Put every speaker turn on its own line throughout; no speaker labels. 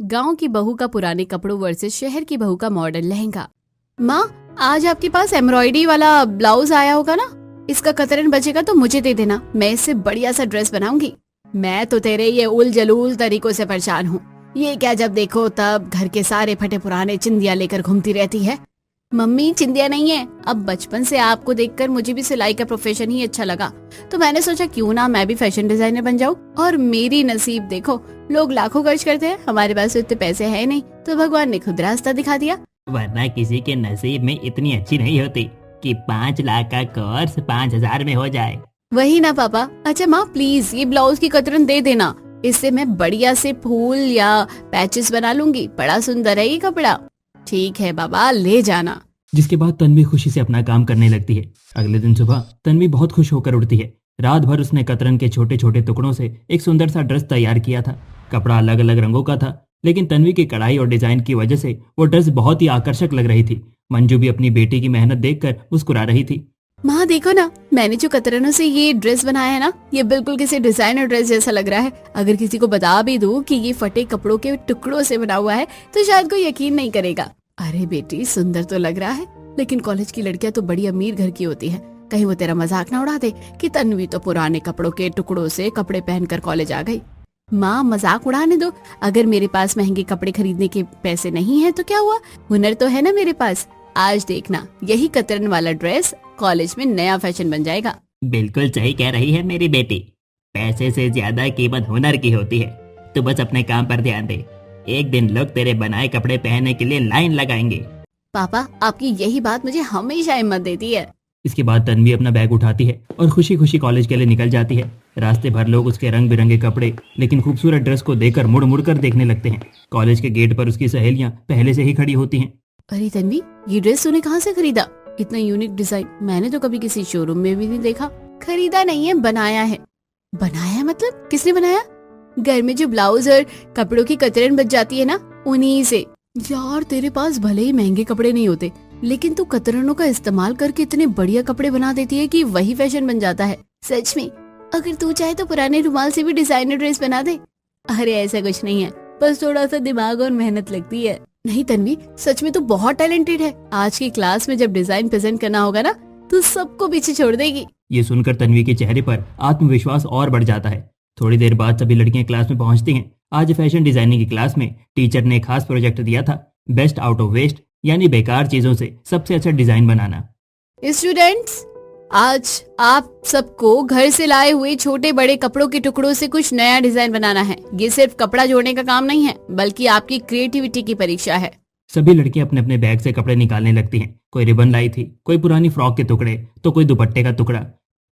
गांव की बहू का पुराने कपड़ों वर्सेस शहर की बहू का मॉडर्न लहंगा। माँ, आज आपके पास एम्ब्रॉयडरी वाला ब्लाउज आया होगा ना? इसका कतरन बचेगा तो मुझे दे देना, मैं इससे बढ़िया सा ड्रेस बनाऊंगी। मैं तो तेरे ये उल जलूल तरीकों से परेशान हूँ। ये क्या, जब देखो तब घर के सारे फटे पुराने चिंदिया लेकर घूमती रहती है। मम्मी, चिंदिया नहीं है, अब बचपन से आपको देखकर मुझे भी सिलाई का प्रोफेशन ही अच्छा लगा, तो मैंने सोचा क्यों ना मैं भी फैशन डिजाइनर बन जाऊं। और मेरी नसीब देखो, लोग लाखों खर्च करते हैं, हमारे पास तो इतने पैसे है नहीं, तो भगवान ने खुद रास्ता दिखा दिया।
वरना किसी के नसीब में इतनी अच्छी नहीं होती कि 5 लाख का कोर्स 5,000 में हो जाए।
वही ना पापा। अच्छा माँ, प्लीज ये ब्लाउज की कतरन दे देना, इससे मैं बढ़िया से फूल या पैचेस बना लूंगी। बड़ा सुंदर है ये कपड़ा। ठीक है बाबा, ले जाना।
जिसके बाद तन्वी खुशी से अपना काम करने लगती है। अगले दिन सुबह तन्वी बहुत खुश होकर उठती है। रात भर उसने कतरन के छोटे छोटे टुकड़ों से एक सुंदर सा ड्रेस तैयार किया था। कपड़ा अलग अलग रंगों का था, लेकिन तन्वी की कढ़ाई और डिजाइन की वजह से वो ड्रेस बहुत ही आकर्षक लग रही थी। मंजू भी अपनी बेटी की मेहनत देखकर मुस्कुरा रही थी।
माँ देखो ना, मैंने जो कतरनों से ये ड्रेस बनाया है ना, ये बिल्कुल किसी डिजाइनर ड्रेस जैसा लग रहा है। अगर किसी को बता भी दूं कि ये फटे कपड़ों के टुकड़ों से बना हुआ है तो शायद कोई यकीन नहीं करेगा। अरे बेटी, सुंदर तो लग रहा है, लेकिन कॉलेज की लड़कियां तो बड़ी अमीर घर की होती है। कहीं वो तेरा मजाक ना उड़ा दे कि तन्वी तो पुराने कपड़ों के टुकड़ों से कपड़े पहनकर कॉलेज आ गई। माँ, मजाक उड़ाने दो। अगर मेरे पास महंगे कपड़े खरीदने के पैसे नहीं है तो क्या हुआ, हुनर तो है ना मेरे पास। आज देखना, यही कतरन वाला ड्रेस कॉलेज में नया फैशन बन जाएगा।
बिल्कुल सही कह रही है मेरी बेटी, पैसे से ज्यादा कीमत हुनर की होती है। तू बस अपने काम पर ध्यान दे, एक दिन लोग तेरे बनाए कपड़े पहनने के लिए लाइन लगाएंगे।
पापा, आपकी यही बात मुझे हमेशा हिम्मत देती है।
इसके बाद तन्वी अपना बैग उठाती है और खुशी खुशी कॉलेज के लिए निकल जाती है। रास्ते भर लोग उसके रंग बिरंगे कपड़े लेकिन खूबसूरत ड्रेस को देखकर मुड़ मुड़ कर देखने लगते हैं। कॉलेज के गेट पर उसकी सहेलियां पहले से ही खड़ी होती हैं।
अरे तन्वी, ये ड्रेस तूने कहाँ से खरीदा? इतना यूनिक डिजाइन मैंने तो कभी किसी शोरूम में भी नहीं देखा। खरीदा नहीं है, बनाया है। बनाया मतलब किसने बनाया? घर में जो ब्लाउज और कपड़ों की कतरन बच जाती है ना, उन्हीं से। यार, तेरे पास भले ही महंगे कपड़े नहीं होते, लेकिन तू कतरनों का इस्तेमाल करके इतने बढ़िया कपड़े बना देती है कि वही फैशन बन जाता है। सच में, अगर तू चाहे तो पुराने रुमाल से भी डिजाइनर ड्रेस बना दे। अरे ऐसा कुछ नहीं है, बस थोड़ा सा दिमाग और मेहनत लगती है। नहीं तन्वी, सच में तू बहुत टैलेंटेड है। आज की क्लास में जब डिजाइन प्रेजेंट करना होगा ना, तो सबको पीछे छोड़ देगी।
ये सुनकर तन्वी के चेहरे पर आत्मविश्वास और बढ़ जाता है। थोड़ी देर बाद सभी लड़कियां क्लास में पहुंचती हैं। आज फैशन डिजाइनिंग की क्लास में टीचर ने खास प्रोजेक्ट दिया था, बेस्ट आउट ऑफ वेस्ट, यानी बेकार चीजों से सबसे अच्छा डिजाइन बनाना।
स्टूडेंट्स, आज आप सबको घर से लाए हुए छोटे बड़े कपड़ों के टुकड़ों से कुछ नया डिजाइन बनाना है। ये सिर्फ कपड़ा जोड़ने का काम नहीं है, बल्कि आपकी क्रिएटिविटी की परीक्षा है।
सभी लड़कियां अपने अपने बैग से कपड़े निकालने लगती हैं। कोई रिबन लाई थी, कोई पुरानी फ्रॉक के टुकड़े, तो कोई दुपट्टे का टुकड़ा।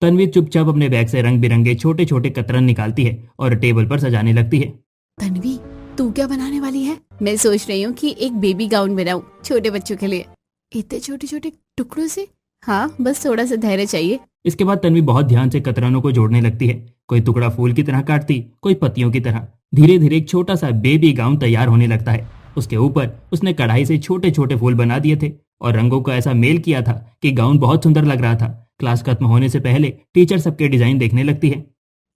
तन्वी चुपचाप अपने बैग से रंग बिरंगे छोटे छोटे कतरन निकालती है और टेबल पर सजाने लगती है।
तन्वी, तू क्या बनाने वाली है? मैं सोच रही हूँ कि एक बेबी गाउन बनाऊं छोटे बच्चों के लिए। इतने छोटे छोटे टुकड़ों से? हाँ, बस थोड़ा सा धैर्य चाहिए।
इसके बाद तन्वी बहुत ध्यान से कतरनों को जोड़ने लगती है। कोई टुकड़ा फूल की तरह काटती, कोई पत्तियों की तरह। धीरे धीरे एक छोटा सा बेबी गाउन तैयार होने लगता है। उसके ऊपर उसने कढ़ाई से छोटे छोटे फूल बना दिए थे और रंगों का ऐसा मेल किया था कि गाउन बहुत सुंदर लग रहा था। क्लास खत्म होने से पहले टीचर सबके डिजाइन देखने लगती है।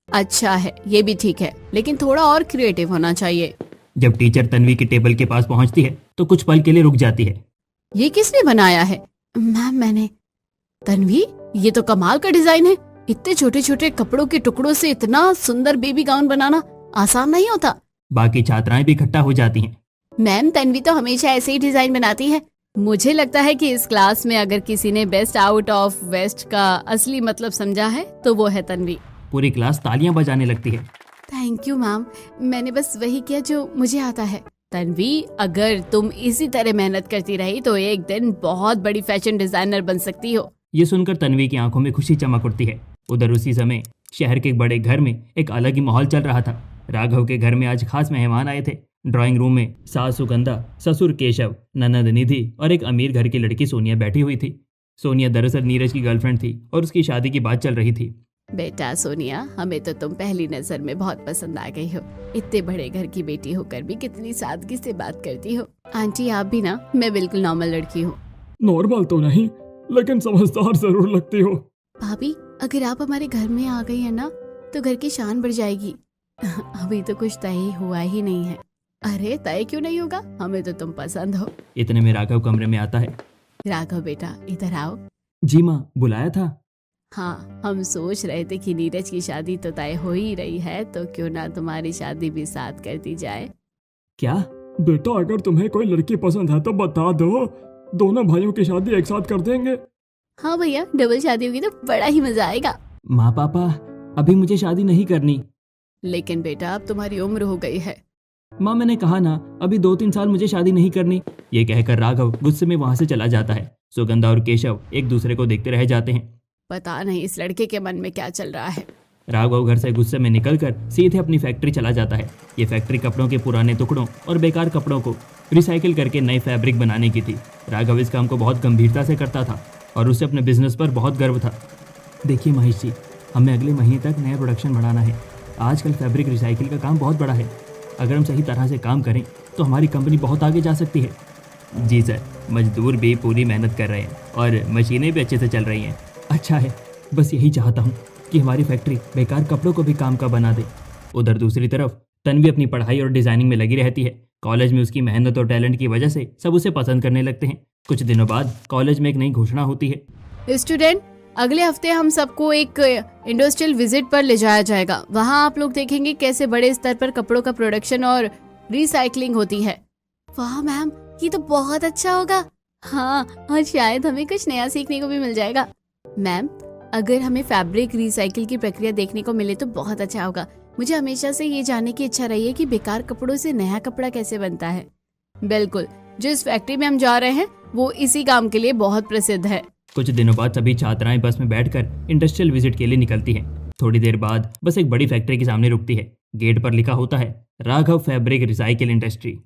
अच्छा है, ये भी ठीक है, लेकिन थोड़ा और क्रिएटिव होना चाहिए।
जब टीचर तन्वी के टेबल के पास पहुंचती है तो कुछ पल के लिए रुक जाती है।
ये किसने बनाया है? मैम, मैंने। तन्वी, ये तो कमाल का डिजाइन है। इतने छोटे छोटे कपड़ों के टुकड़ों से इतना सुंदर बेबी गाउन बनाना आसान नहीं होता।
बाकी छात्राएं भी इकट्ठा हो जाती हैं।
मैम, तन्वी तो हमेशा ऐसे ही डिजाइन बनाती है। मुझे लगता है कि इस क्लास में अगर किसी ने बेस्ट आउट ऑफ वेस्ट का असली मतलब समझा है तो वो है तन्वी।
पूरी क्लास तालियां बजाने लगती है।
थैंक यू मैम, मैंने बस वही किया जो मुझे आता है। तन्वी, अगर तुम इसी तरह मेहनत करती रही तो एक दिन बहुत बड़ी फैशन डिजाइनर बन सकती हो।
ये सुनकर तन्वी की आंखों में खुशी चमक उठती है। उधर उसी समय शहर के एक बड़े घर में एक अलग ही माहौल चल रहा था। राघव के घर में आज खास मेहमान आए थे। ड्राइंग रूम में सास सुगंधा, ससुर केशव, ननद निधि और एक अमीर घर की लड़की सोनिया बैठी हुई थी। सोनिया दरअसल नीरज की गर्लफ्रेंड थी और उसकी शादी की बात चल रही थी।
बेटा सोनिया, हमें तो तुम पहली नजर में बहुत पसंद आ गई हो। इतने बड़े घर की बेटी होकर भी कितनी सादगी से बात करती हो। आंटी, आप भी ना, मैं बिल्कुल नॉर्मल लड़की हूँ।
नॉर्मल तो नहीं, लेकिन समझदार जरूर लगती हो।
भाभी, अगर आप हमारे घर में आ गई है ना, तो घर की शान बढ़ जाएगी। अभी तो कुछ तय हुआ ही नहीं है। अरे तय क्यों नहीं होगा, हमें तो तुम पसंद हो।
इतने में राघव कमरे में आता है।
राघव बेटा इधर आओ।
जी माँ, बुलाया था?
हाँ, हम सोच रहे थे कि नीरज की शादी तो तय हो ही रही है, तो क्यों ना तुम्हारी शादी भी साथ कर दी जाए।
क्या?
बेटा अगर तुम्हें कोई लड़की पसंद है तो बता दो, दोनों भाइयों की शादी एक साथ कर देंगे।
हाँ भैया, डबल शादी होगी तो बड़ा ही मजा आएगा।
माँ पापा, अभी मुझे शादी नहीं करनी।
लेकिन बेटा अब तुम्हारी उम्र हो गई है।
माँ मैंने कहा ना, अभी 2-3 साल मुझे शादी नहीं करनी। ये कहकर राघव गुस्से में वहां से चला जाता है। सुगंधा और केशव एक दूसरे को देखते रह जाते हैं।
पता नहीं इस लड़के के मन में क्या चल रहा है।
राघव घर से गुस्से में निकलकर सीधे अपनी फैक्ट्री चला जाता है। ये फैक्ट्री कपड़ों के पुराने टुकड़ों और बेकार कपड़ों को रिसाइकिल करके नए फैब्रिक बनाने की थी। राघव इस काम को बहुत गंभीरता से करता था और उसे अपने बिजनेस पर बहुत गर्व था। देखिए महेश जी, हमें अगले महीने तक नया प्रोडक्शन बढ़ाना है। आजकल फैब्रिक रिसाइकिल का काम बहुत बड़ा है। अगर हम सही तरह से काम करें तो हमारी कंपनी बहुत आगे जा सकती है। जी सर, मजदूर भी पूरी मेहनत कर रहे हैं और मशीनें भी अच्छे से चल रही हैं। अच्छा है, बस यही चाहता हूँ कि हमारी फैक्ट्री बेकार कपड़ों को भी काम का बना दे। उधर दूसरी तरफ तन्वी अपनी पढ़ाई और डिजाइनिंग में लगी रहती है। कॉलेज में उसकी मेहनत और टैलेंट की वजह से सब उसे पसंद करने लगते हैं। कुछ दिनों बाद कॉलेज में एक नई घोषणा होती है।
स्टूडेंट, अगले हफ्ते हम सबको एक इंडस्ट्रियल विजिट पर ले जाया जाएगा। वहाँ आप लोग देखेंगे कैसे बड़े स्तर पर कपड़ों का प्रोडक्शन और रिसाइकलिंग होती है। वाह मैम, ये तो बहुत अच्छा होगा। हाँ, और शायद हमें कुछ नया सीखने को भी मिल जाएगा। मैम, अगर हमें फैब्रिक रिसाइकिल की प्रक्रिया देखने को मिले तो बहुत अच्छा होगा। मुझे हमेशा से ये जानने की इच्छा रही है कि बेकार कपड़ों से नया कपड़ा कैसे बनता है। बिल्कुल, जिस फैक्ट्री में हम जा रहे हैं वो इसी काम के लिए बहुत प्रसिद्ध है।
कुछ दिनों बाद सभी छात्राएं बस में बैठकर इंडस्ट्रियल विजिट के लिए निकलती हैं। थोड़ी देर बाद बस एक बड़ी फैक्ट्री के सामने रुकती है। गेट पर लिखा होता है राघव फैब्रिक रिसाइकिल इंडस्ट्री।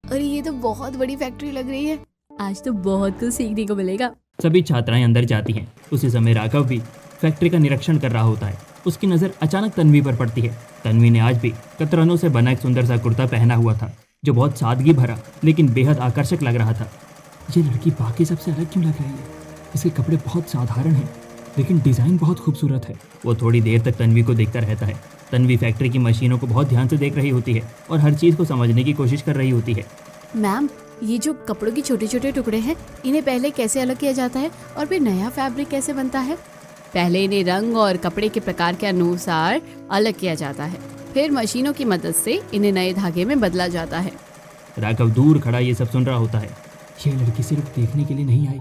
अरे ये तो बहुत बड़ी फैक्ट्री लग रही है। आज तो बहुत कुछ सीखने को मिलेगा।
सभी छात्राएं अंदर जाती हैं। उसी समय राघव भी फैक्ट्री का निरीक्षण कर रहा होता है। उसकी नज़र अचानक तन्वी पर पड़ती है। तन्वी ने आज भी कतरनों से बना एक सुंदर सा कुर्ता पहना हुआ था जो बहुत सादगी भरा लेकिन बेहद आकर्षक लग रहा था।
ये लड़की बाकी सबसे अलग क्यों लग रही है? इसके कपड़े बहुत साधारण हैं लेकिन डिज़ाइन बहुत खूबसूरत है।
वो थोड़ी देर तक तन्वी को देखता रहता है। तन्वी फैक्ट्री की मशीनों को बहुत ध्यान से देख रही होती है और हर चीज़ को समझने की कोशिश कर रही होती है।
मैम, ये जो कपड़ों की छोटे छोटे टुकड़े हैं, इन्हें पहले कैसे अलग किया जाता है और फिर नया फैब्रिक कैसे बनता है? पहले इन्हें रंग और कपड़े के प्रकार के अनुसार अलग किया जाता है, फिर मशीनों की मदद से इन्हें नए धागे में बदला जाता है।
राघव दूर खड़ा ये सब सुन रहा होता है।
ये लड़की सिर्फ देखने के लिए नहीं आई,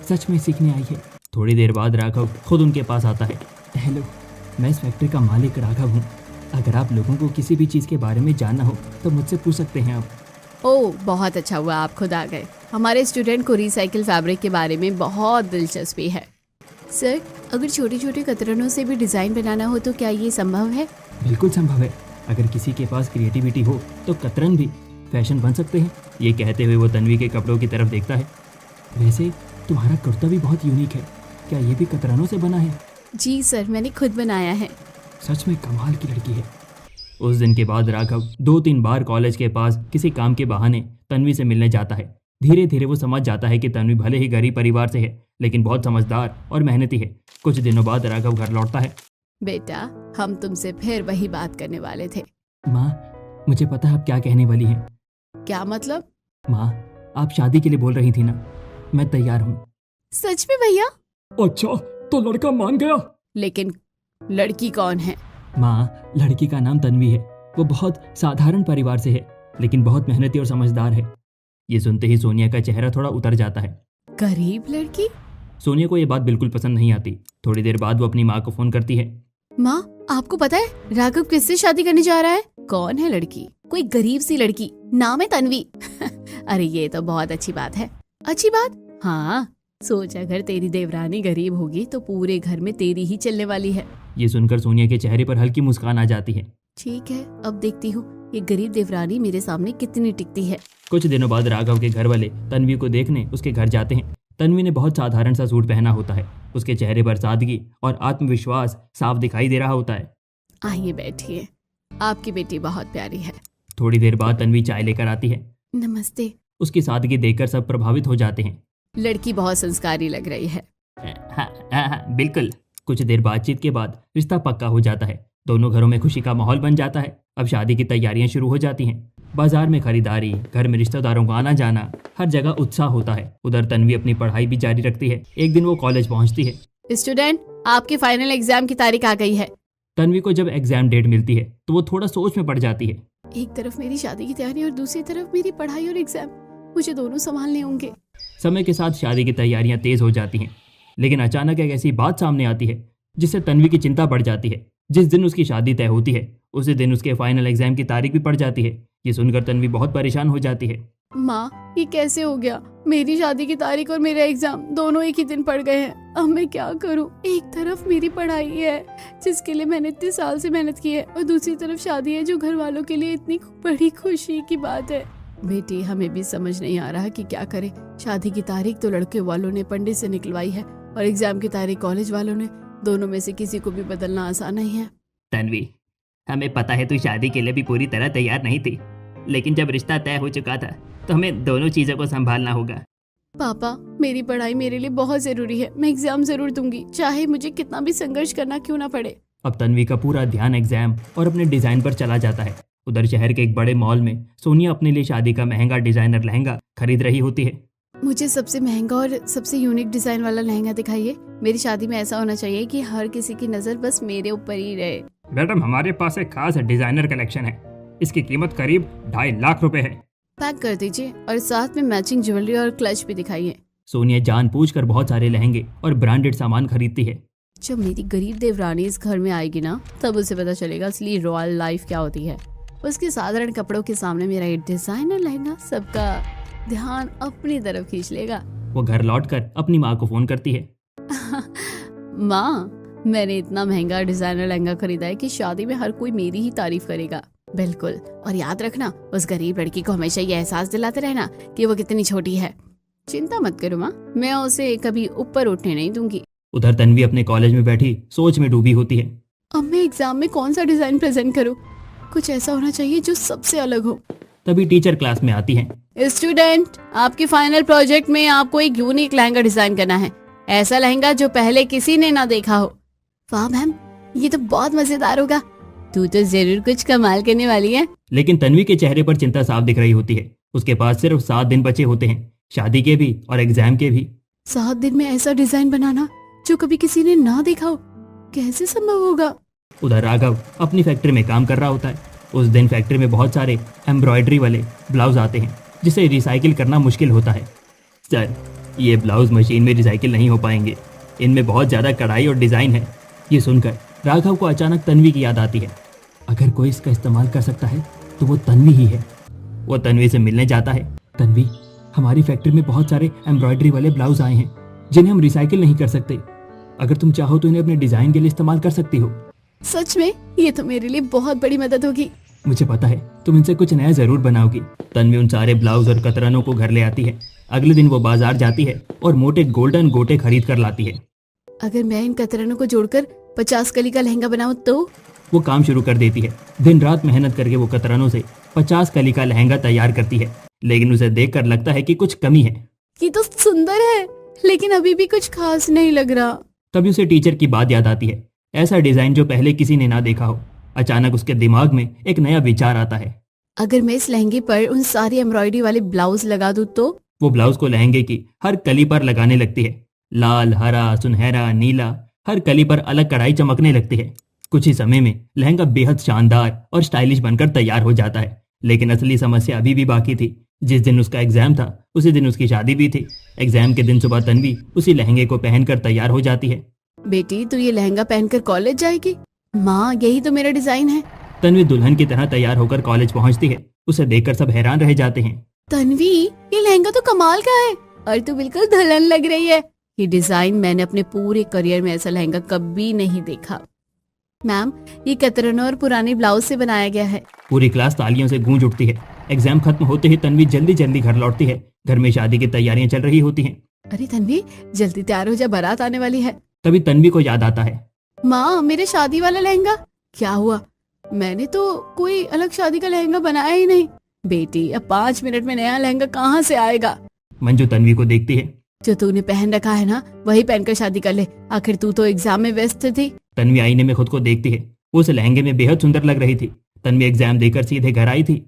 सच में सीखने आई है।
थोड़ी देर बाद राघव खुद उनके पास आता है।
हेलो, मैं इस फैक्ट्री का मालिक राघव हूँ। अगर आप लोगों को किसी भी चीज़ के बारे में जानना हो तो मुझसे पूछ सकते हैं आप।
ओह, बहुत अच्छा हुआ आप खुद आ गए। हमारे स्टूडेंट को रिसाइकिल फैब्रिक के बारे में बहुत दिलचस्पी है। सर, अगर छोटे छोटे कतरनों से भी डिज़ाइन बनाना हो तो क्या ये संभव है?
बिल्कुल संभव है। अगर किसी के पास क्रिएटिविटी हो तो कतरन भी फैशन बन सकते हैं।
ये कहते हुए वो तन्वी के कपड़ों की तरफ देखता है।
वैसे तुम्हारा कुर्ता भी बहुत यूनिक है। क्या ये भी कतरनों से बना है?
जी सर, मैंने खुद बनाया है।
सच में कमाल की लड़की है।
उस दिन के बाद राघव 2-3 बार कॉलेज के पास किसी काम के बहाने तन्वी से मिलने जाता है। धीरे धीरे वो समझ जाता है कि तन्वी भले ही गरीब परिवार से है लेकिन बहुत समझदार और मेहनती है। कुछ दिनों बाद राघव घर लौटता है।
बेटा, हम तुमसे फिर वही बात करने वाले थे।
माँ, मुझे पता है आप क्या कहने वाली हैं।
क्या मतलब?
माँ, आप शादी के लिए बोल रही थी ना, मैं तैयार हूँ।
सच में भैया?
अच्छा, तो लड़का मान गया।
लेकिन लड़की कौन है?
माँ, लड़की का नाम तन्वी है। वो बहुत साधारण परिवार से है लेकिन बहुत मेहनती और समझदार है।
ये सुनते ही सोनिया का चेहरा थोड़ा उतर जाता है।
गरीब लड़की?
सोनिया को ये बात बिल्कुल पसंद नहीं आती। थोड़ी देर बाद वो अपनी माँ को फोन करती है।
माँ, आपको पता है राघव किससे शादी करने जा रहा है? कौन है लड़की? कोई गरीब सी लड़की, नाम है तन्वी। अरे ये तो बहुत अच्छी बात है। अच्छी बात? हाँ, सोच अगर तेरी देवरानी गरीब होगी तो पूरे घर में तेरी ही चलने वाली है।
ये सुनकर सोनिया के चेहरे पर हल्की मुस्कान आ जाती है।
ठीक है, अब देखती हूँ ये गरीब देवरानी मेरे सामने कितनी टिकती है।
कुछ दिनों बाद राघव के घर वाले तन्वी को देखने उसके घर जाते हैं। तन्वी ने बहुत साधारण सा सूट पहना होता है। उसके चेहरे पर सादगी और आत्मविश्वास साफ दिखाई दे रहा होता है।
आइए बैठिए, आपकी बेटी बहुत प्यारी है।
थोड़ी देर बाद तन्वी चाय लेकर आती है।
नमस्ते।
उसकी सादगी देखकर सब प्रभावित हो जाते हैं।
लड़की बहुत संस्कारी लग रही है।
हाँ, बिल्कुल। कुछ देर बातचीत के बाद रिश्ता पक्का हो जाता है। दोनों घरों में खुशी का माहौल बन जाता है। अब शादी की तैयारियां शुरू हो जाती हैं। बाजार में खरीदारी, घर में रिश्तेदारों का आना जाना, हर जगह उत्साह होता है। उधर तन्वी अपनी पढ़ाई भी जारी रखती है। एक दिन वो कॉलेज पहुंचती है।
स्टूडेंट, आपके फाइनल एग्जाम की तारीख आ गई है।
तन्वी को जब एग्जाम डेट मिलती है तो वो थोड़ा सोच में पड़ जाती है।
एक तरफ मेरी शादी की तैयारी और दूसरी तरफ मेरी पढ़ाई और एग्जाम, मुझे दोनों संभालने होंगे।
समय के साथ शादी की तैयारियां तेज हो जाती हैं, लेकिन अचानक एक ऐसी बात सामने आती है जिससे तन्वी की चिंता बढ़ जाती है। जिस दिन उसकी शादी तय होती है उसी दिन उसके फाइनल एग्जाम की तारीख भी पड़ जाती है। ये सुनकर तन्वी बहुत परेशान हो जाती है।
माँ, ये कैसे हो गया? मेरी शादी की तारीख और मेरा एग्जाम दोनों एक ही दिन पड़ गए हैं। अब मैं क्या करूँ? एक तरफ मेरी पढ़ाई है जिसके लिए मैंने इतने साल से मेहनत की है, और दूसरी तरफ शादी है जो घर वालों के लिए इतनी बड़ी खुशी की बात है। बेटी, हमें भी समझ नहीं आ रहा कि क्या करें। शादी की तारीख तो लड़के वालों ने पंडित से निकलवाई है और एग्जाम की तारीख कॉलेज वालों ने। दोनों में से किसी को भी बदलना आसान नहीं है।
तन्वी, हमें पता है तू शादी के लिए भी पूरी तरह तैयार नहीं थी, लेकिन जब रिश्ता तय हो चुका था तो हमें दोनों चीजों को संभालना होगा।
पापा, मेरी पढ़ाई मेरे लिए बहुत जरूरी है। मैं एग्जाम जरूर दूंगी, चाहे मुझे कितना भी संघर्ष करना क्यों ना पड़े।
अब तन्वी का पूरा ध्यान एग्जाम और अपने डिजाइन पर चला जाता है। उधर शहर के एक बड़े मॉल में सोनिया अपने लिए शादी का महंगा डिजाइनर लहंगा खरीद रही होती है।
मुझे सबसे महंगा और सबसे यूनिक डिजाइन वाला लहंगा दिखाइए। मेरी शादी में ऐसा होना चाहिए कि हर किसी की नजर बस मेरे ऊपर ही रहे।
मैडम, हमारे पास एक खास डिजाइनर कलेक्शन है। इसकी कीमत करीब 2.5 लाख रुपए है।
पैक कर दीजिए और साथ में मैचिंग ज्वेलरी और क्लच भी दिखाइए।
सोनिया जानबूझकर बहुत सारे लहंगे और ब्रांडेड सामान खरीदती है।
जब मेरी गरीब देवरानी इस घर में आएगी ना, तब उसे पता चलेगा असली रॉयल लाइफ क्या होती है। उसके साधारण कपड़ों के सामने मेरा ये डिजाइनर लहंगा सबका ध्यान अपनी तरफ खींच लेगा।
वो घर लौटकर अपनी माँ को फोन करती है।
माँ, मैंने इतना महंगा डिजाइनर लहंगा खरीदा है कि शादी में हर कोई मेरी ही तारीफ करेगा। बिल्कुल, और याद रखना, उस गरीब लड़की को हमेशा ये एहसास दिलाते रहना कि वो कितनी छोटी है। चिंता मत करो माँ, मैं उसे कभी ऊपर उठने नहीं दूंगी।
उधर तन्वी अपने कॉलेज में बैठी सोच में डूबी होती है।
अब मैं एग्जाम में कौन सा डिजाइन प्रेजेंट करूँ? कुछ ऐसा होना चाहिए जो सबसे अलग हो।
तभी टीचर क्लास में आती है।
स्टूडेंट, आपके फाइनल प्रोजेक्ट में आपको एक यूनिक लहंगा डिजाइन करना है। ऐसा लहंगा जो पहले किसी ने ना देखा हो। वाह मैम, ये तो बहुत मजेदार होगा। तू तो जरूर कुछ कमाल करने वाली है।
लेकिन तन्वी के चेहरे पर चिंता साफ दिख रही होती है। उसके पास सिर्फ 7 दिन बचे होते हैं, शादी के भी और एग्जाम के भी।
7 दिन में ऐसा डिजाइन बनाना जो कभी किसी ने ना देखा हो, कैसे संभव होगा?
उधर राघव अपनी फैक्ट्री में काम कर रहा होता है। उस दिन फैक्ट्री में बहुत सारे एम्ब्रॉयडरी वाले ब्लाउज आते हैं जिसे रिसाइकिल करना मुश्किल होता है। सर, ये ब्लाउज मशीन में रिसाइकिल नहीं हो पाएंगे, इनमें बहुत ज़्यादा कढ़ाई और डिज़ाइन है। ये सुनकर राघव को अचानक तन्वी की याद आती है। अगर कोई इसका इस्तेमाल कर सकता है तो वो तन्वी ही है। वो तन्वी से मिलने जाता है। तन्वी, हमारी फैक्ट्री में बहुत सारे एम्ब्रॉयडरी वाले ब्लाउज आए हैं जिन्हें हम रिसाइकिल नहीं कर सकते। अगर तुम चाहो तो इन्हें अपने डिज़ाइन के लिए इस्तेमाल कर सकती हो।
सच में? ये तो मेरे लिए बहुत बड़ी मदद होगी।
मुझे पता है तुम इनसे कुछ नया जरूर बनाओगी। तन्वी उन सारे ब्लाउज और कतरनों को घर ले आती है। अगले दिन वो बाजार जाती है और मोटे गोल्डन गोटे खरीद कर लाती है।
अगर मैं इन कतरनों को जोड़कर 50 कली का लहंगा बनाऊं तो?
वो काम शुरू कर देती है। दिन रात मेहनत करके वो कतरनों से 50 कली का लहंगा तैयार करती है। लेकिन उसे देखकर लगता है कि कुछ कमी है।
ये तो सुंदर है, लेकिन अभी भी कुछ खास नहीं लग रहा।
तभी उसे टीचर की बात याद आती है। ऐसा डिजाइन जो पहले किसी ने ना देखा हो। अचानक उसके दिमाग में एक नया विचार आता है।
अगर मैं इस लहंगे पर उन सारी एम्ब्रॉयडरी वाले ब्लाउज लगा दूं तो?
वो ब्लाउज को लहंगे की हर कली पर लगाने लगती है। लाल, हरा, सुनहरा, नीला, हर कली पर अलग कढ़ाई चमकने लगती है। कुछ ही समय में लहंगा बेहद शानदार और स्टाइलिश बनकर तैयार हो जाता है। लेकिन असली समस्या अभी भी बाकी थी। जिस दिन उसका एग्जाम था उसी दिन उसकी शादी भी थी। एग्जाम के दिन सुबह तन्वी उसी लहंगे को पहनकर तैयार हो जाती है।
बेटी, तू ये लहंगा पहनकर कॉलेज जाएगी? माँ, यही तो मेरा डिजाइन है।
तन्वी दुल्हन की तरह तैयार होकर कॉलेज पहुंचती है। उसे देखकर सब हैरान रह जाते हैं।
तन्वी, ये लहंगा तो कमाल का है और तू बिल्कुल दुल्हन लग रही है। ये डिजाइन मैंने अपने पूरे करियर में ऐसा लहंगा कभी नहीं देखा। मैम, ये कतरनों और पुराने ब्लाउज से बनाया गया है।
पूरी क्लास तालियों से गूंज उठती है। एग्जाम खत्म होते ही तन्वी जल्दी जल्दी घर लौटती है। घर में शादी की तैयारियां चल रही होती हैं।
अरे तन्वी, जल्दी तैयार हो जा, बारात आने वाली है।
तभी तन्वी को याद आता है।
माँ, मेरे शादी वाला लहंगा क्या हुआ? मैंने तो कोई अलग शादी का लहंगा बनाया ही नहीं। बेटी, अब 5 मिनट में नया लहंगा कहाँ से आएगा?
मंजू तन्वी को देखती है।
जो तूने पहन रखा है ना, वही पहनकर शादी कर ले। आखिर तू तो एग्जाम में व्यस्त थी।
तन्वी आईने में खुद को देखती है। उस लहंगे में बेहद सुंदर लग रही थी। तन्वी एग्जाम देकर सीधे घर आई थी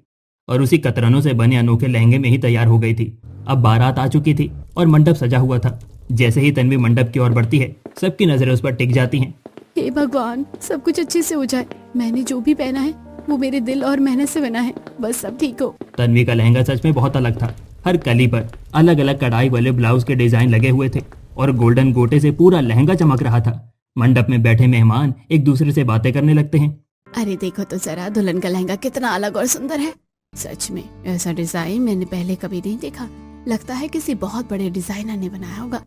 और उसी कतरनों से बने अनोखे लहंगे में ही तैयार हो गई थी। अब बारात आ चुकी थी और मंडप सजा हुआ था। जैसे ही तन्वी मंडप की ओर बढ़ती है, सबकी नजरें उस पर टिक जाती हैं।
हे भगवान, सब कुछ अच्छे से हो जाए। मैंने जो भी पहना है वो मेरे दिल और मेहनत से बना है, बस सब ठीक हो।
तन्वी का लहंगा सच में बहुत अलग था। हर कली पर अलग अलग कढ़ाई वाले ब्लाउज के डिजाइन लगे हुए थे और गोल्डन गोटे से पूरा लहंगा चमक रहा था। मंडप में बैठे मेहमान एक दूसरे से बातें करने लगते हैं।
अरे देखो तो जरा, दुल्हन का लहंगा कितना अलग और सुंदर है। सच में ऐसा डिजाइन मैंने पहले कभी नहीं देखा। लगता है किसी बहुत बड़े डिजाइनर ने बनाया होगा।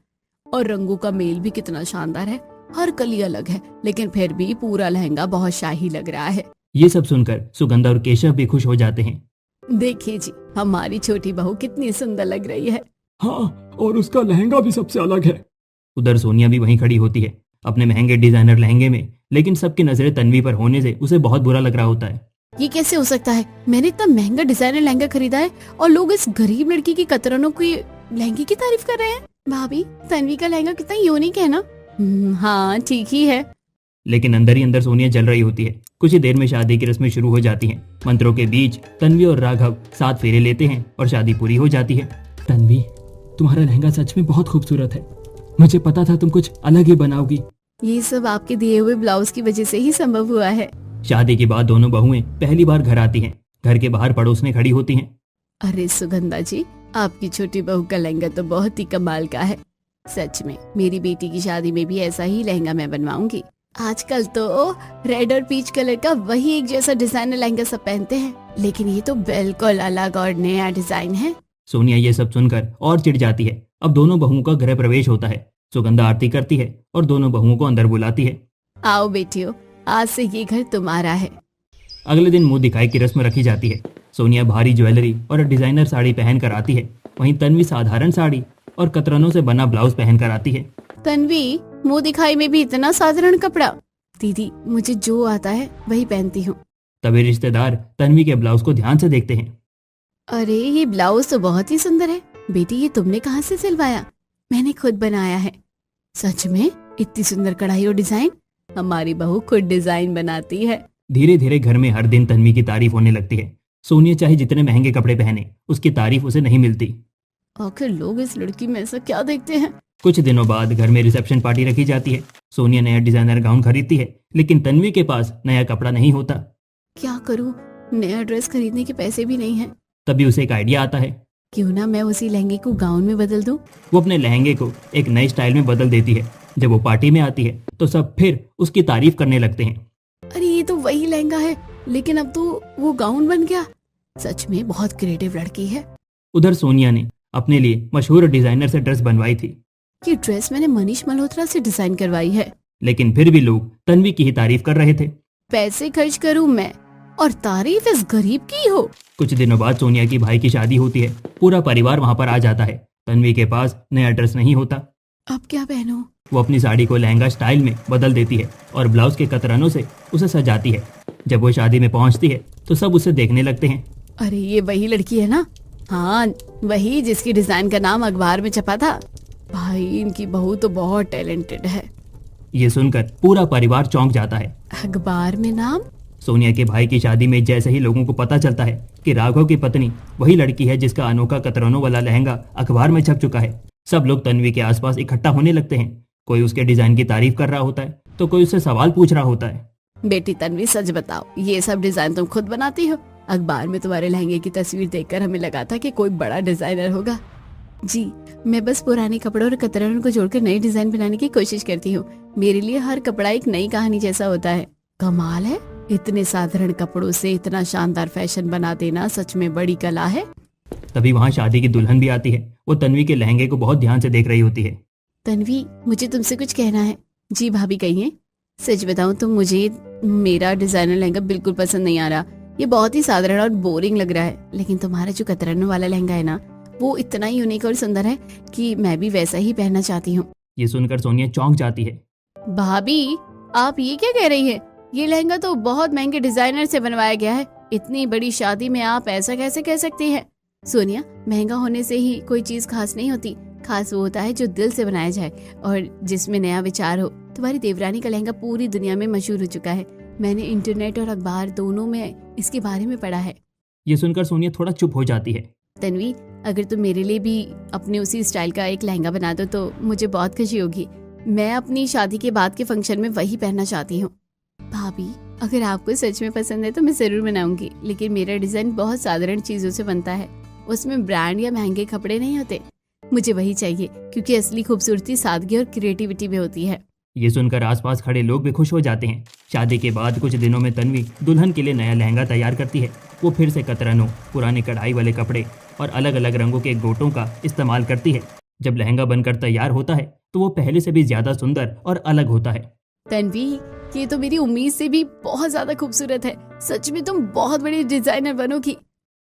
और रंगों का मेल भी कितना शानदार है। हर कली अलग है, लेकिन फिर भी पूरा लहंगा बहुत शाही लग रहा है।
ये सब सुनकर सुगंधा और केशव भी खुश हो जाते हैं।
देखिए जी, हमारी छोटी बहू कितनी सुंदर लग रही है।
हाँ, और उसका लहंगा भी सबसे अलग है।
उधर सोनिया भी वहीं खड़ी होती है अपने महंगे डिजाइनर लहंगे में, लेकिन सबकी नजरें तन्वी पर होने से उसे बहुत बुरा लग रहा होता है।
ये कैसे हो सकता है? मैंने इतना महंगा डिजाइनर लहंगा खरीदा है और लोग इस गरीब लड़की की कतरनों की लहंगे की तारीफ कर रहे हैं। भाभी, तन्वी का लहंगा कितना यूनिक है ना? हाँ, ठीक ही है।
लेकिन अंदर ही अंदर सोनिया जल रही होती है। कुछ ही देर में शादी की रस्में शुरू हो जाती हैं। मंत्रों के बीच तन्वी और राघव 7 फेरे लेते हैं और शादी पूरी हो जाती है।
तन्वी, तुम्हारा लहंगा सच में बहुत खूबसूरत है। मुझे पता था तुम कुछ अलग ही बनाओगी।
ये सब आपके दिए हुए ब्लाउज की वजह से ही संभव हुआ है।
शादी के बाद दोनों बहुएं पहली बार घर आती हैं। घर के बाहर पड़ोसने खड़ी होती हैं।
अरे सुगंधा जी, आपकी छोटी बहू का लहंगा तो बहुत ही कमाल का है। सच में मेरी बेटी की शादी में भी ऐसा ही लहंगा मैं बनवाऊंगी। आजकल तो रेड और पीच कलर का वही एक जैसा डिजाइनर लहंगा सब पहनते हैं, लेकिन ये तो बिल्कुल अलग और नया डिजाइन है।
सोनिया ये सब सुनकर और चिढ़ जाती है। अब दोनों बहुओं का गृह प्रवेश होता है। सुगंधा आरती करती है और दोनों बहुओं को अंदर बुलाती है।
आओ बेटियों, आज से ये घर तुम्हारा है।
अगले दिन मुंह दिखाई की रस्म रखी जाती है। सोनिया भारी ज्वेलरी और डिजाइनर साड़ी पहन कर आती है। वहीं तन्वी साधारण साड़ी और कतरनों से बना ब्लाउज पहन कर आती है।
तन्वी, मुंह दिखाई में भी इतना साधारण कपड़ा? दीदी, मुझे जो आता है वही पहनती हूँ।
तभी रिश्तेदार तन्वी के ब्लाउज को ध्यान से देखते हैं।
अरे ये ब्लाउज तो बहुत ही सुंदर है। बेटी, ये तुमने कहाँ से सिलवाया? मैंने खुद बनाया है। सच में? इतनी सुंदर कढ़ाई और डिजाइन? हमारी बहू खुद डिजाइन बनाती है।
धीरे धीरे घर में हर दिन तन्वी की तारीफ होने लगती है। सोनिया चाहे जितने महंगे कपड़े पहने, उसकी तारीफ उसे नहीं मिलती।
आखिर लोग इस लड़की में ऐसा क्या देखते हैं?
कुछ दिनों बाद घर में रिसेप्शन पार्टी रखी जाती है। सोनिया नया डिजाइनर गाउन खरीदती है, लेकिन तन्वी के पास नया कपड़ा नहीं होता।
क्या करूं? नया ड्रेस खरीदने के पैसे भी नहीं हैं।
तभी उसे एक आइडिया आता है।
क्यों ना मैं उसी लहंगे को गाउन में बदल दूं?
वो अपने लहंगे को एक नए स्टाइल में बदल देती है। जब वो पार्टी में आती है तो सब फिर उसकी तारीफ करने लगते हैं।
अरे ये तो वही लहंगा है, लेकिन अब तो वो गाउन बन गया। सच में बहुत क्रिएटिव लड़की है।
उधर सोनिया ने अपने लिए मशहूर डिजाइनर से ड्रेस बनवाई थी,
ये ड्रेस मैंने मनीष मल्होत्रा से डिजाइन करवाई है।
लेकिन फिर भी लोग तन्वी की ही तारीफ कर रहे थे।
पैसे खर्च करूं मैं और तारीफ इस गरीब की हो?
कुछ दिनों बाद सोनिया की भाई की शादी होती है। पूरा परिवार वहां पर आ जाता है। तन्वी के पास नया ड्रेस नहीं होता।
अब क्या पहनूं?
वो अपनी साड़ी को लहंगा स्टाइल में बदल देती है और ब्लाउज के कतरनों से उसे सजाती है। जब वो शादी में पहुंचती है तो सब उसे देखने लगते हैं।
अरे ये वही लड़की है ना? हाँ, वही जिसकी डिजाइन का नाम अखबार में छपा था। भाई, इनकी बहू तो बहुत टैलेंटेड है।
ये सुनकर पूरा परिवार चौंक जाता है।
अखबार में नाम?
सोनिया के भाई की शादी में जैसे ही लोगों को पता चलता है कि राघव की पत्नी वही लड़की है जिसका अनोखा कतरनों वाला लहंगा अखबार में छप चुका है, सब लोग तन्वी के आसपास इकट्ठा होने लगते हैं। कोई उसके डिजाइन की तारीफ कर रहा होता है तो कोई उससे सवाल पूछ रहा होता है।
बेटी तन्वी, सच बताओ, ये सब डिजाइन तुम खुद बनाती हो? अखबार में तुम्हारे लहंगे की तस्वीर देखकर हमें लगा था कि कोई बड़ा डिजाइनर होगा। जी, मैं बस पुराने कपड़ों और कतरनों को जोड़कर नई डिजाइन बनाने की कोशिश करती हूँ। मेरे लिए हर कपड़ा एक नई कहानी जैसा होता है। कमाल है, इतने साधारण कपड़ों से इतना शानदार फैशन बना देना सच में बड़ी कला है।
तभी वहाँ शादी की दुल्हन भी आती है। वो तन्वी के लहंगे को बहुत ध्यान से देख रही होती है।
तन्वी, मुझे तुमसे कुछ कहना है। जी भाभी, कहिए। सच बताऊं तो मुझे मेरा डिजाइनर लहंगा बिल्कुल पसंद नहीं आ रहा। ये बहुत ही साधारण और बोरिंग लग रहा है, लेकिन तुम्हारा जो कतरनों वाला लहंगा है ना, वो इतना यूनिक और सुंदर है कि मैं भी वैसा ही पहनना चाहती हूँ।
ये सुनकर सोनिया चौंक जाती है।
भाभी, आप ये क्या कह रही है? ये लहंगा तो बहुत महंगे डिजाइनर से बनवाया गया है। इतनी बड़ी शादी में आप ऐसा कैसे कह सकती हैं? सोनिया, महंगा होने से ही कोई चीज खास नहीं होती। खास वो होता है जो दिल से बनाया जाए और जिसमें नया विचार हो। तुम्हारी देवरानी का लहंगा पूरी दुनिया में मशहूर हो चुका है, मैंने इंटरनेट और अखबार दोनों में इसके बारे में पढ़ा है।
ये सुनकर सोनिया थोड़ा चुप हो जाती है।
तन्वी, अगर तुम मेरे लिए भी अपने उसी स्टाइल का एक लहंगा बना दो तो मुझे बहुत खुशी होगी। मैं अपनी शादी के बाद के फंक्शन में वही पहनना चाहती हूँ। भाभी, अगर आपको सच में पसंद है तो मैं जरूर बनाऊंगी, लेकिन मेरा डिजाइन बहुत साधारण चीजों से बनता है। उसमें ब्रांड या महंगे कपड़े नहीं होते। मुझे वही चाहिए, क्योंकि असली खूबसूरती सादगी और क्रिएटिविटी में होती है।
ये सुनकर आसपास खड़े लोग भी खुश हो जाते हैं। शादी के बाद कुछ दिनों में तन्वी दुल्हन के लिए नया लहंगा तैयार करती है। वो फिर से कतरनों, पुराने कढ़ाई वाले कपड़े और अलग अलग रंगों के गोटों का इस्तेमाल करती है। जब लहंगा बनकर तैयार होता है तो वो पहले से भी ज्यादा सुंदर और अलग होता है।
तन्वी, ये तो मेरी उम्मीद से भी बहुत ज्यादा खूबसूरत है। सच में तुम बहुत बड़ी डिजाइनर बनोगी।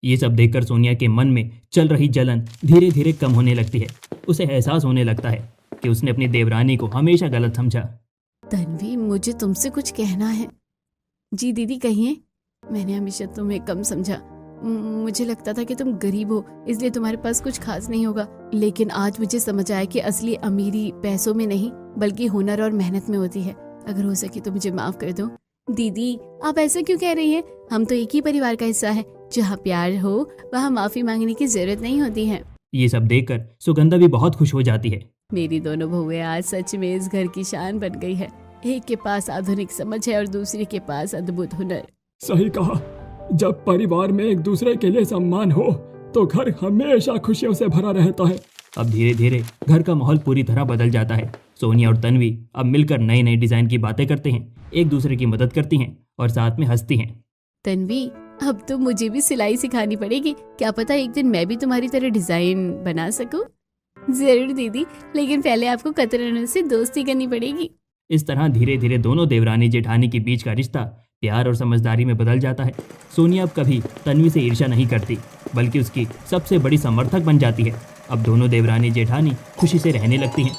ये सब देखकर सोनिया के मन में चल रही जलन धीरे धीरे कम होने लगती है। उसे एहसास होने लगता है कि उसने अपनी देवरानी को हमेशा गलत समझा।
तन्वी, मुझे तुमसे कुछ कहना है। जी दीदी, कहिए। मैंने हमेशा तुम्हें कम समझा। मुझे लगता था कि तुम गरीब हो, इसलिए तुम्हारे पास कुछ खास नहीं होगा। लेकिन आज मुझे समझ आया कि असली अमीरी पैसों में नहीं, बल्कि हुनर और मेहनत में होती है। अगर हो सके तो मुझे माफ कर दो। दीदी, आप ऐसा क्यों कह रही हैं? हम तो एक ही परिवार का हिस्सा है। जहाँ प्यार हो वहाँ माफी मांगने की जरूरत नहीं होती है।
ये सब देखकर सुगंधा भी बहुत खुश हो जाती है।
मेरी दोनों बहुएं आज सच में इस घर की शान बन गई है। एक के पास आधुनिक समझ है और दूसरे के पास अद्भुत हुनर।
सही कहा। जब परिवार में एक दूसरे के लिए सम्मान हो तो घर हमेशा खुशियों से भरा रहता है।
अब धीरे धीरे घर का माहौल पूरी तरह बदल जाता है। सोनिया और तन्वी अब मिलकर नए नए डिजाइन की बातें करते हैं, एक दूसरे की मदद करती हैं और साथ में हंसती हैं।
तन्वी, अब तो मुझे भी सिलाई सिखानी पड़ेगी। क्या पता एक दिन मैं भी तुम्हारी तरह डिजाइन बना सकूं। जरूर दीदी, लेकिन पहले आपको कतरनों से दोस्ती करनी पड़ेगी।
इस तरह धीरे धीरे दोनों देवरानी जेठानी के बीच का रिश्ता प्यार और समझदारी में बदल जाता है। सोनिया अब कभी तन्वी से ईर्ष्या नहीं करती, बल्कि उसकी सबसे बड़ी समर्थक बन जाती है। अब दोनों देवरानी जेठानी खुशी से रहने लगती हैं।